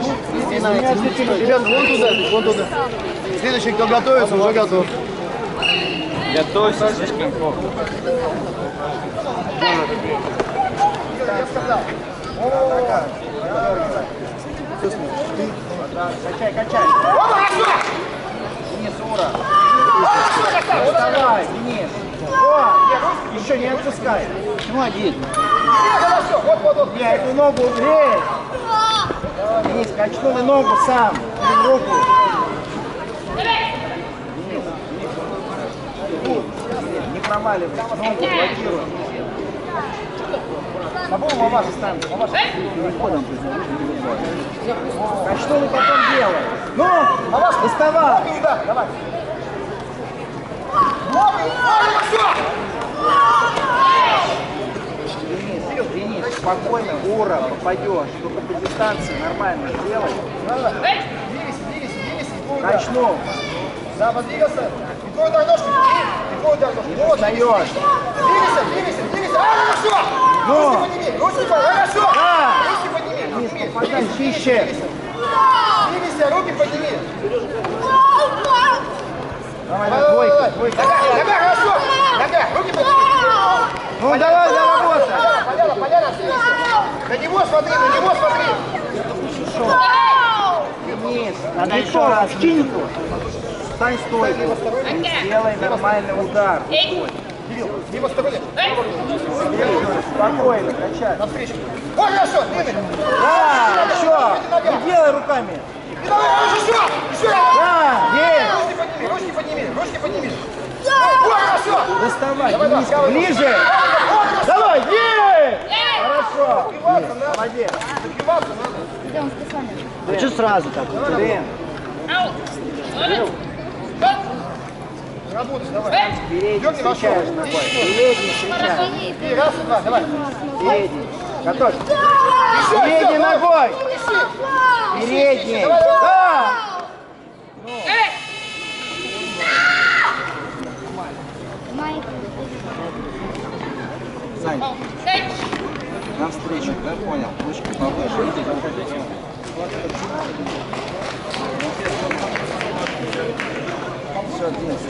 дальше. Ребят, вон туда, вон туда. Следующий, кто готовится, уже готов. Готовься, слишком плохо. Я сказал. Качай, качай. Денис, ура. Вставай, Денис. Еще не отпускай. Ну, один. Я эту ногу грей. Денис, качнул и ногу сам. Или руку. Не проваливайся, ногу блокируй. По-моему, Маваш станет. Маваш переходом. Качнул и потом делай. Ну, Маваш, доставай. Давай. Денис, спокойно, ура, попадешь. Только по дистанции нормально сделай. Качнул. Да, подвигался. И твой удар ножки. И твой удар ножки. Вот, даешь. Двигайся. Хорошо. Ну. Руки подними. Хорошо. Да. Руки подними. Попадай, чище. Двигайся, руки подними. Давай, двойка. Нога, хорошо. Нога, руки подними. Ну, давай, заработай. Поляна, двигайся. На него смотри. Денис, надо еще раз. Чинку. Стань стойку. Сделай нормальный удар. Дима, с тобой. Спокойно, качай. Навстречу. Ой, хорошо, двигай. Да, еще. Не делай руками. Еще. Да, есть. Ручки подними. Ой, хорошо. Доставай, Денис, ближе. Давай, есть. Хорошо. Молодец. А что сразу так? Блин. Работай, давай. Передний встречаешь ногой. Передний встречаешь. И раз, и два, давай. Передний. Готовь. Передний ногой. Передний. Да. Сань. Навстречу, да, понял? Ручки повыше. Все, Денис.